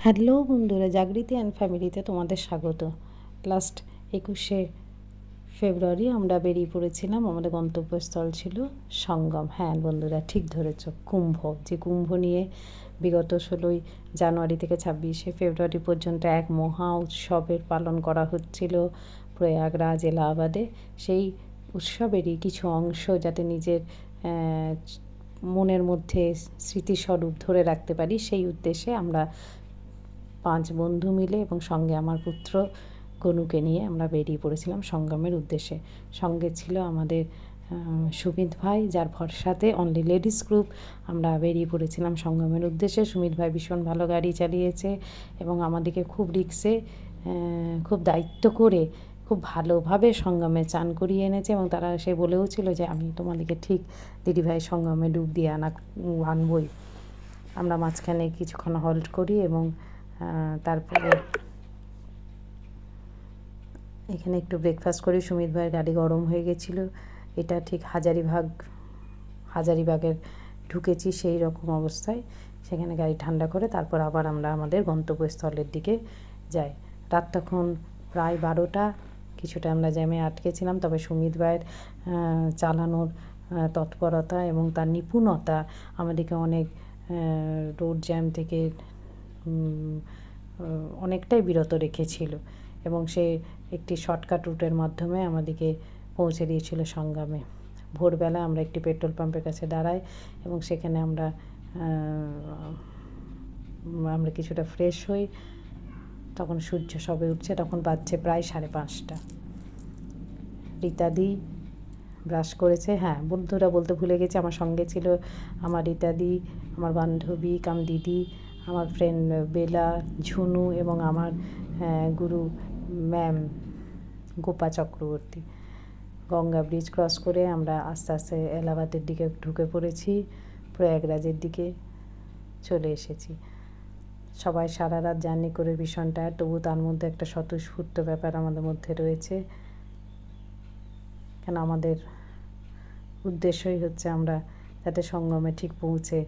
Hello বন্ধুরা, Jagriti and ফ্যামিলিতে তোমাদের স্বাগত। লাস্ট 21শে ফেব্রুয়ারি আমরা বেরিয়ে পড়েছিলাম। আমাদের গন্তব্যস্থল ছিল সঙ্গম। হ্যাঁ বন্ধুরা, ঠিক ধরেছ, কুম্ভ। যে কুম্ভ নিয়ে বিগত 16ই জানুয়ারি থেকে 26শে ফেব্রুয়ারি পর্যন্ত এক মহা উৎসবের পালন করা হচ্ছিল প্রয়াগরাজ এলাহাবাদে। সেই উৎসবেরই কিছু অংশ যাতে নিজের মনের মধ্যে স্মৃতিস্বরূপ ধরে রাখতে পারি, সেই উদ্দেশ্যে আমরা 5 বন্ধু মিলে এবং সঙ্গে আমার পুত্র গনুকে নিয়ে আমরা বেরিয়ে পড়েছিলাম সঙ্গমের উদ্দেশ্যে। সঙ্গে ছিল আমাদের সুমিত ভাই, যার ভরসাতে অনলি লেডিস গ্রুপ আমরা বেরিয়ে পড়েছিলাম সঙ্গমের উদ্দেশ্যে। সুমিত ভাই ভীষণ ভালো গাড়ি চালিয়েছে এবং আমাদেরকে খুব রিক্সে, খুব দায়িত্ব করে, খুব ভালোভাবে সঙ্গমে চান করিয়ে এনেছে। এবং তারা সে বলেও ছিল যে আমি তোমাদেরকে ঠিক দিদিভাই সঙ্গমে ডুব দিয়ে আনবই। আমরা মাঝখানে কিছুক্ষণ হল্ট করি এবং তারপরে এখানে একটু ব্রেকফাস্ট করি। সুমিত ভাইয়ের গাড়ি গরম হয়ে গেছিলো। এটা ঠিক হাজারিবাগের ঢুকেছি সেই রকম অবস্থায়। সেখানে গাড়ি ঠান্ডা করে তারপর আবার আমরা আমাদের গন্তব্যস্থলের দিকে যাই। রাত তখন প্রায় 12টা। কিছুটা আমরা জ্যামে আটকেছিলাম, তবে সুমিত ভাইয়ের চালানোর তৎপরতা এবং তার নিপুণতা আমাদেরকে অনেক রোড জ্যাম থেকে অনেকটাই বিরত রেখেছিল এবং সে একটি শর্টকাট রুটের মাধ্যমে আমাদেরকে পৌঁছে দিয়েছিল সঙ্গমে। ভোরবেলা আমরা একটি পেট্রোল পাম্পের কাছে দাঁড়াই এবং সেখানে আমরা কিছুটা ফ্রেশ হই। তখন সূর্য সবে উঠছে, তখন বাজছে প্রায় 5:30। রীতাদি ব্রাশ করেছে। হ্যাঁ বন্ধুরা, বলতে ভুলে গেছি, আমার সঙ্গে ছিল আমার রীতাদি, আমার বান্ধবী কাম দিদি, আমার ফ্রেন্ড বেলা, ঝুনু এবং আমার গুরু ma'am Gopa Chakraborty. Ganga bridge cross করে আমরা আস্তে আস্তে এলাহাবাদের দিকে ঢুকে পড়েছি, প্রয়াগরাজের দিকে চলে এসেছি। সবাই সারা রাত জার্নি করে ভীষণ টায়ার্ড, তবু তার মধ্যে একটা স্বতঃস্ফূর্ত ব্যাপার আমাদের মধ্যে রয়েছে। কেন আমাদের উদ্দেশ্যই হচ্ছে আমরা যাতে সঙ্গমে ঠিক পৌঁছে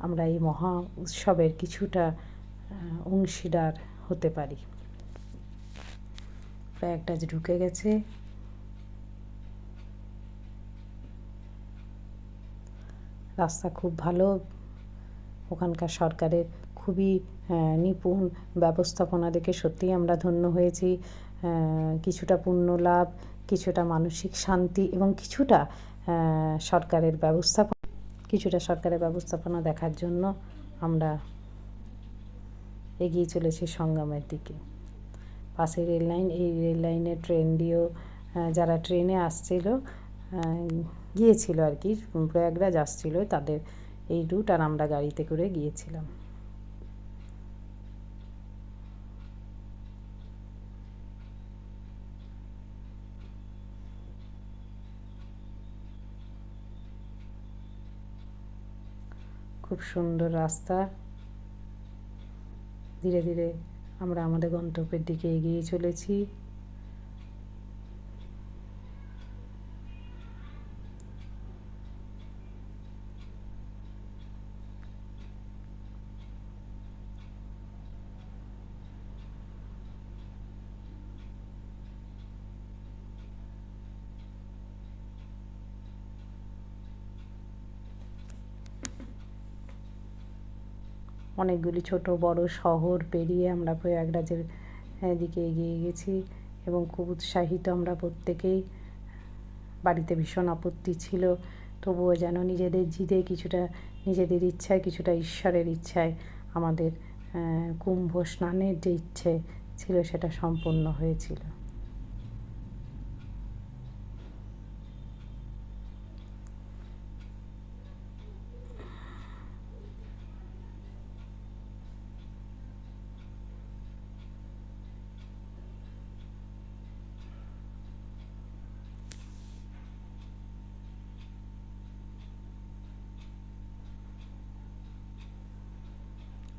আমরা এই মহা উৎসবের কিছুটা অংশীদার হতে পারি। প্রয়াগরাজ ঢুকে গেছে। রাস্তা খুব ভালো। ওখানকার সরকারের খুবই নিপুণ ব্যবস্থাপনা দেখে সত্যিই আমরা ধন্য হয়েছি। কিছুটা পুণ্য লাভ, কিছুটা মানসিক শান্তি এবং কিছুটা সরকারের ব্যবস্থাপনা দেখার জন্য আমরা এগিয়ে চলেছি সঙ্গমের দিকে। পাশে রেল লাইন, এই রেল লাইনের ট্রেন দিয়েও যারা ট্রেনে গিয়েছিল আর কি, প্রয়াগরাজ আসছিল, তাদের এই রুট, আর আমরা গাড়িতে করে গিয়েছিলাম। খুব সুন্দর রাস্তা। ধীরে ধীরে আমরা আমাদের গন্তব্যের দিকে এগিয়ে চলেছি। অনেকগুলি ছোট বড় শহর পেরিয়ে আমরা প্রয়াগরাজের দিকে এগিয়ে গেছি এবং খুব উৎসাহিত আমরা প্রত্যেকেই। বাড়িতে ভীষণ আপত্তি ছিল, তবুও যেন নিজেদের জিদে কিছুটা, নিজেদের ইচ্ছায় কিছুটা ঈশ্বরের ইচ্ছায় আমাদের কুম্ভ স্নানের যে ইচ্ছে ছিল সেটা সম্পূর্ণ হয়েছিল।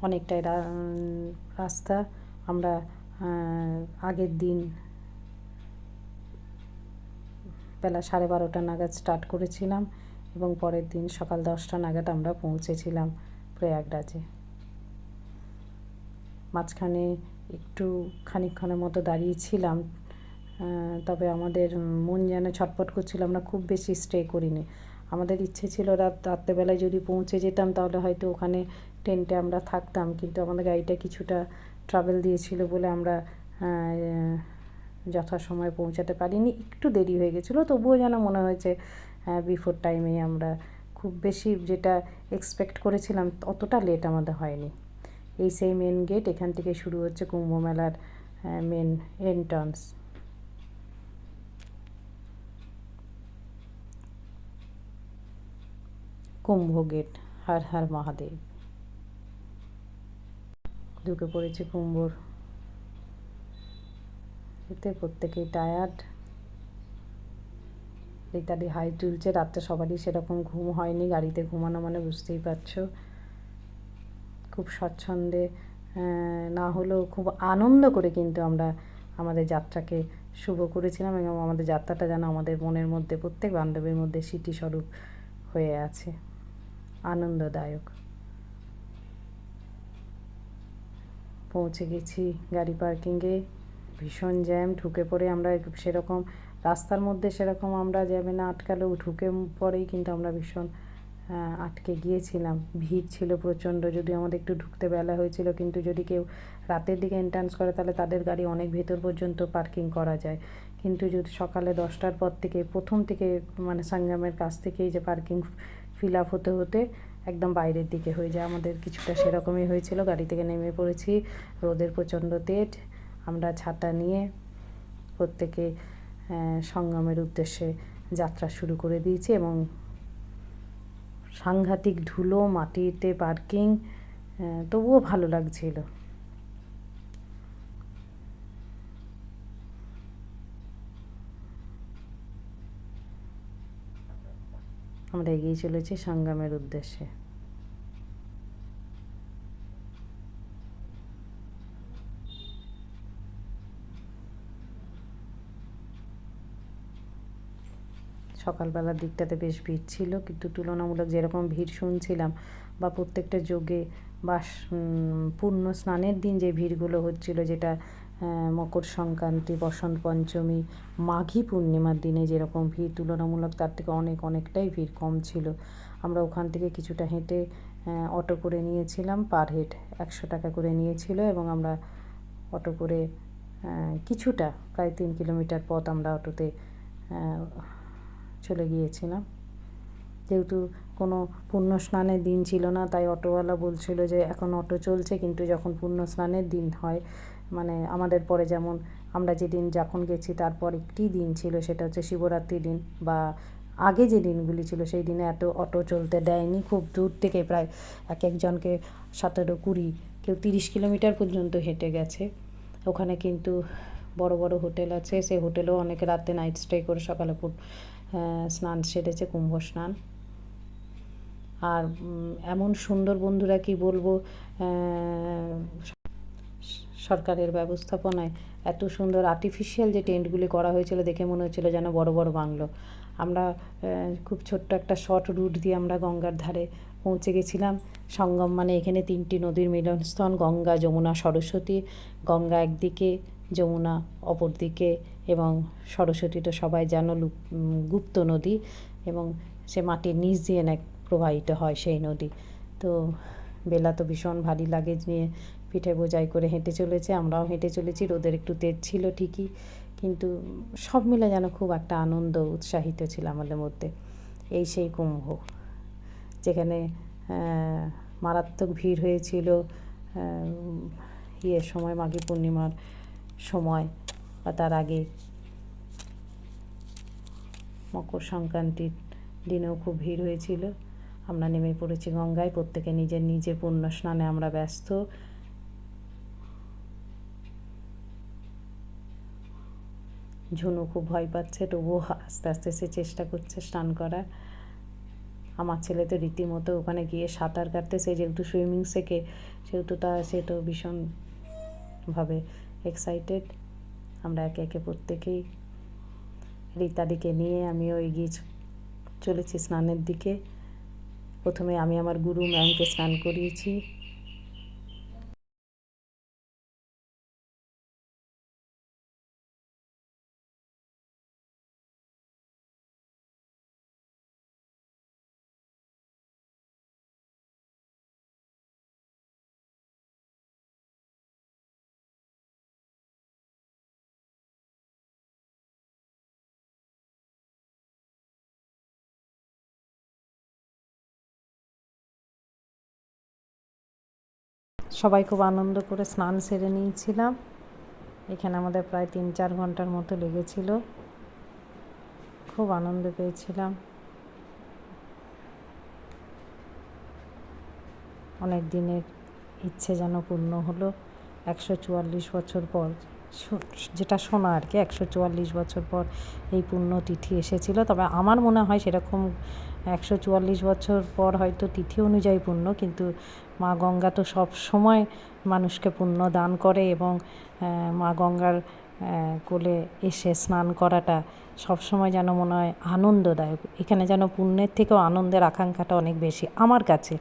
অনেকটাই রাস্তা আমরা আগের দিন বেলা 12:30 নাগাদ স্টার্ট করেছিলাম এবং পরের দিন সকাল 10টা নাগাদ আমরা পৌঁছেছিলাম প্রয়াগরাজে। মাঝখানে একটু খানিকক্ষণের মতো দাঁড়িয়েছিলাম, তবে আমাদের মন যেন ছটফট করছিল, আমরা খুব বেশি স্টে করিনি। আমাদের ইচ্ছে ছিল রাত্রেবেলায় যদি পৌঁছে যেতাম তাহলে হয়তো ওখানে টেন্টে আমরা থাকতাম, কিন্তু আমাদের গাড়িটা কিছুটা ট্রাভেল দিয়েছিল বলে আমরা যথাসময়ে পৌঁছাতে পারিনি, একটু দেরি হয়ে গেছিলো। তবুও যেন মনে হয়েছে বিফোর টাইমেই আমরা, খুব বেশি যেটা এক্সপেক্ট করেছিলাম অতটা লেট আমাদের হয়নি। এই সেই মেন গেট, এখান থেকে শুরু হচ্ছে কুম্ভ মেলার মেন এন্ট্রান্স। কুম্ভ গেট, হর হর মহাদেব। ঢুকে পড়েছে কুম্ভর এতে, প্রত্যেকেই টায়ার্ড। ইত্যাদি হাই তুলছে, রাত্রে সবারই সেরকম ঘুম হয়নি, গাড়িতে ঘুমানো মানে বুঝতেই পারছো। খুব স্বচ্ছন্দে না হলেও খুব আনন্দ করে কিন্তু আমরা আমাদের যাত্রাকে শুভ করেছিলাম, এবং আমাদের যাত্রাটা যেন আমাদের মনের মধ্যে, প্রত্যেক বান্ধবীর মধ্যে স্মৃতিস্বরূপ হয়ে আছে, আনন্দদায়ক। পৌঁছে গেছি গাড়ি পার্কিংয়ে, ভীষণ জ্যাম। ঢুকে পড়ে আমরা সেরকম রাস্তার মধ্যে সেরকম আমরা জ্যামে না আটকালেও ঢুকে পরেই কিন্তু আমরা ভীষণ আটকে গিয়েছিলাম। ভিড় ছিল প্রচণ্ড, যদিও আমাদের একটু ঢুকতে বেলা হয়েছিল, কিন্তু যদি কেউ রাতের দিকে এন্ট্রান্স করে তাহলে তাদের গাড়ি অনেক ভেতর পর্যন্ত পার্কিং করা যায়, কিন্তু যদি সকালে 10টার পর থেকে প্রথম থেকে মানে সঙ্গমের কাছ থেকেই যে পার্কিং ফিল আপ হতে হতে একদম বাইরের দিকে হয়ে যায়। আমাদের কিছুটা সেরকমই হয়েছিল। গাড়ি থেকে নেমে পড়েছি, রোদের প্রচণ্ড তেজ। আমরা ছাতা নিয়ে প্রত্যেকে সঙ্গমের উদ্দেশ্যে যাত্রা শুরু করে দিয়েছি, এবং সাংঘাতিক ধুলো, মাটিতে পার্কিং, তবুও ভালো লাগছিল। আমরা এগিয়ে চলেছি সঙ্গমের উদ্দেশ্যে। সকালবেলার দিকটাতে বেশ ভিড় ছিল, কিন্তু তুলনামূলক যেরকম ভিড় শুনছিলাম বা প্রত্যেকটা যোগে বা পূর্ণ স্নানের দিন যে ভিড়গুলো হচ্ছিল, যেটা মকর সংক্রান্তি, বসন্ত পঞ্চমী, মাঘী পূর্ণিমার দিনে যেরকম ভিড়, তুলনামূলক তার থেকে অনেকটাই ভিড় কম ছিল। আমরা ওখান থেকে কিছুটা হেঁটে অটো করে নিয়েছিলাম, পার হেড 100 টাকা করে নিয়েছিল, এবং আমরা অটো করে কিছুটা প্রায় 3 কিলোমিটার পথ আমরা অটোতে চলে গিয়েছিলাম। যেহেতু কোনো পুণ্য স্নানের দিন ছিল না, তাই অটোওয়ালা বলছিল যে এখন অটো চলছে, কিন্তু যখন পুণ্য স্নানের দিন হয়, মানে আমাদের পরে যেমন আমরা যেদিন যখন গেছি তারপর একটি দিন ছিল, সেটা হচ্ছে শিবরাত্রি দিন, বা আগে যে দিনগুলি ছিল সেই দিনে এত অটো চলতে দেয়নি। খুব দূর থেকে প্রায় একজনকে 17-20, কেউ 30 কিলোমিটার পর্যন্ত হেঁটে গেছে। ওখানে কিন্তু বড় বড় হোটেল আছে, সেই হোটেলেও অনেকে রাতে নাইট স্টে করে সকালে স্নান সেরেছে, কুম্ভ স্নান। আর এমন সুন্দর, বন্ধুরা কি বলবো, সরকারের ব্যবস্থাপনায় এত সুন্দর আর্টিফিশিয়াল যে টেন্টগুলি করা হয়েছিল, দেখে মনে হচ্ছিলো যেন বড় বড় বাংলো। আমরা খুব ছোট্ট একটা শর্ট রুট দিয়ে আমরা গঙ্গার ধারে পৌঁছে গেছিলাম। সঙ্গম মানে এখানে 3টি নদীর মিলনস্থল, গঙ্গা, যমুনা, সরস্বতী। গঙ্গা একদিকে, যমুনা অপর দিকে, এবং সরস্বতী তো সবাই জানো গুপ্ত নদী, এবং সে মাটির নিচ দিয়ে প্রবাহিত হয় সেই নদী। তো বেলা তো ভীষণ ভারী লাগেজ নিয়ে পিঠে বোঝাই করে হেঁটে চলেছে, আমরাও হেঁটে চলেছি। রোদের একটু তেজ ছিল ঠিকই, কিন্তু সব মিলে যেন খুব একটা আনন্দ, উৎসাহিত ছিল আমাদের মধ্যে। এই সেই কুম্ভ, যেখানে মারাত্মক ভিড় হয়েছিল সময়, মাঘী পূর্ণিমার সময় বা তার আগে। মকর সংক্রান্তির দিনেও খুব ভিড় হয়েছিল। আমরা নেমে পড়েছি গঙ্গায়, প্রত্যেকে নিজের পুণ্য স্নানে আমরা ব্যস্ত। ঝুনু খুব ভয় পাচ্ছে, তবুও আস্তে আস্তে সে চেষ্টা করছে স্নান করার। আমার ছেলে তো রীতিমতো ওখানে গিয়ে সাঁতার কাটতে, সে যেহেতু সুইমিং শেখে, সেহেতু সে তো ভীষণভাবে এক্সাইটেড। আমরা একে একে প্রত্যেকেই, রীতাদিকে নিয়ে আমিও এগিয়ে চলেছি স্নানের দিকে। প্রথমে আমি আমার গুরু ম্যামকে স্নান করিয়েছি। সবাই খুব আনন্দ করে স্নান সেরে নিয়েছিলাম। এখানে আমাদের প্রায় 3-4 ঘন্টার মতো লেগেছিল। খুব আনন্দ পেয়েছিলাম। অনেক দিনের ইচ্ছে যেন পূর্ণ হলো। 144 বছর পর, যেটা শোনা আর কি, 144 বছর পর এই পুণ্যতিথি এসেছিল। তবে আমার মনে হয় সেরকম 144 বছর পর হয়তো তিথি অনুযায়ী পুণ্য, কিন্তু মা গঙ্গা তো সব সময় মানুষকে পুণ্য দান করে, এবং মা গঙ্গার কোলে এসে স্নান করাটা সবসময় যেন মনে হয় আনন্দদায়ক। এখানে যেন পুণ্যের থেকেও আনন্দের আকাঙ্ক্ষাটা অনেক বেশি আমার কাছে।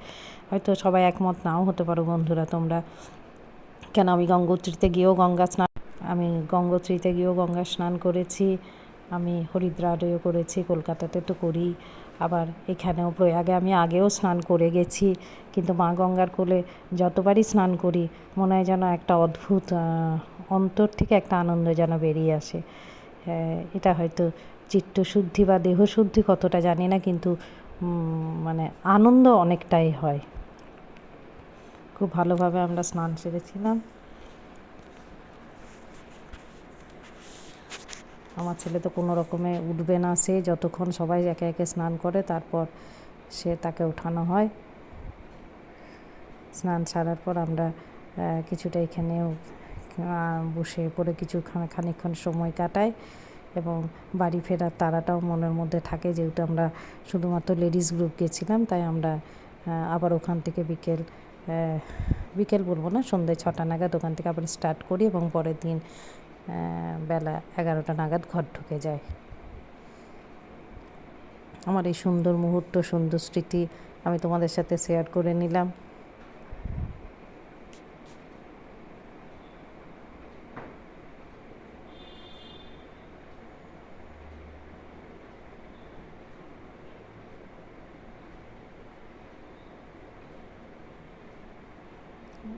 হয়তো সবাই একমত নাও হতে পারো বন্ধুরা তোমরা। কেন আমি গঙ্গোত্রীতে গিয়েও গঙ্গা স্নান করেছি, আমি হরিদ্বারেও করেছি, কলকাতাতে তো করি, আবার এখানেও প্রয়াগে আমি আগেও স্নান করে গেছি। কিন্তু মা গঙ্গার কোলে যতবারই স্নান করি মনে হয় যেন একটা অদ্ভুত অন্তর থেকে একটা আনন্দ যেন বেরিয়ে আসে। এটা হয়তো চিত্তশুদ্ধি বা দেহশুদ্ধি কতটা জানি না, কিন্তু মানে আনন্দ অনেকটাই হয়। খুব ভালোভাবে আমরা স্নান সেরেছিলাম। আমার ছেলে তো কোনো রকমে উঠবে না, সে যতক্ষণ সবাই একে একে স্নান করে তারপর তাকে ওঠানো হয়। স্নান সারার পর আমরা কিছুটা এখানেও বসে পড়ে খানিকক্ষণ সময় কাটাই, এবং বাড়ি ফেরার তাড়াটাও মনের মধ্যে থাকে, যেহেতু আমরা শুধুমাত্র লেডিস গ্রুপ গেছিলাম, তাই আমরা আবার ওখান থেকে বিকেল বলবো না, সন্ধ্যে 6টা নাগাদ ওখান থেকে আবার স্টার্ট করি, এবং পরের দিন বেলা 11টা নাগাদ ঘর ঢুকে যায়। আমার এই সুন্দর মুহূর্ত, সুন্দর স্মৃতি আমি তোমাদের সাথে শেয়ার করে নিলাম।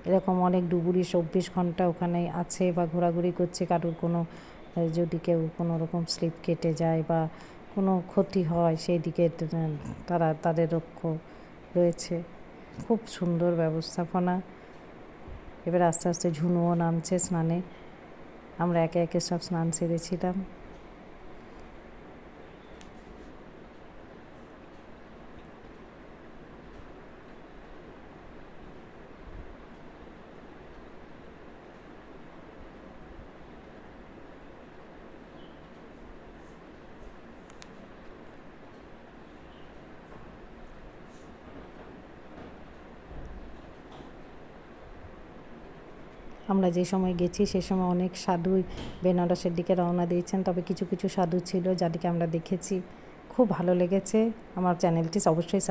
এরকম অনেক ডুবুরি 24 ঘন্টা ওখানে আছে বা ঘোরাঘুরি করছে। কারোর কোনো যদি কেউ কোনো রকম স্লিপ কেটে যায় বা কোনো ক্ষতি হয়, সেই দিকে তাদের লক্ষ্য রয়েছে। খুব সুন্দর ব্যবস্থাপনা। এবার আস্তে আস্তে ঝুনুও নামছে স্নানে। আমরা একে একে সব স্নান সেরেছিলাম। আমরা যে সময় গেছি সে সময় অনেক সাধুই বেনারসের দিকে রওনা দিয়েছেন, তবে কিছু কিছু সাধু ছিল যাদেরকে আমরা দেখেছি। খুব ভালো লেগেছে। আমার চ্যানেলটি অবশ্যই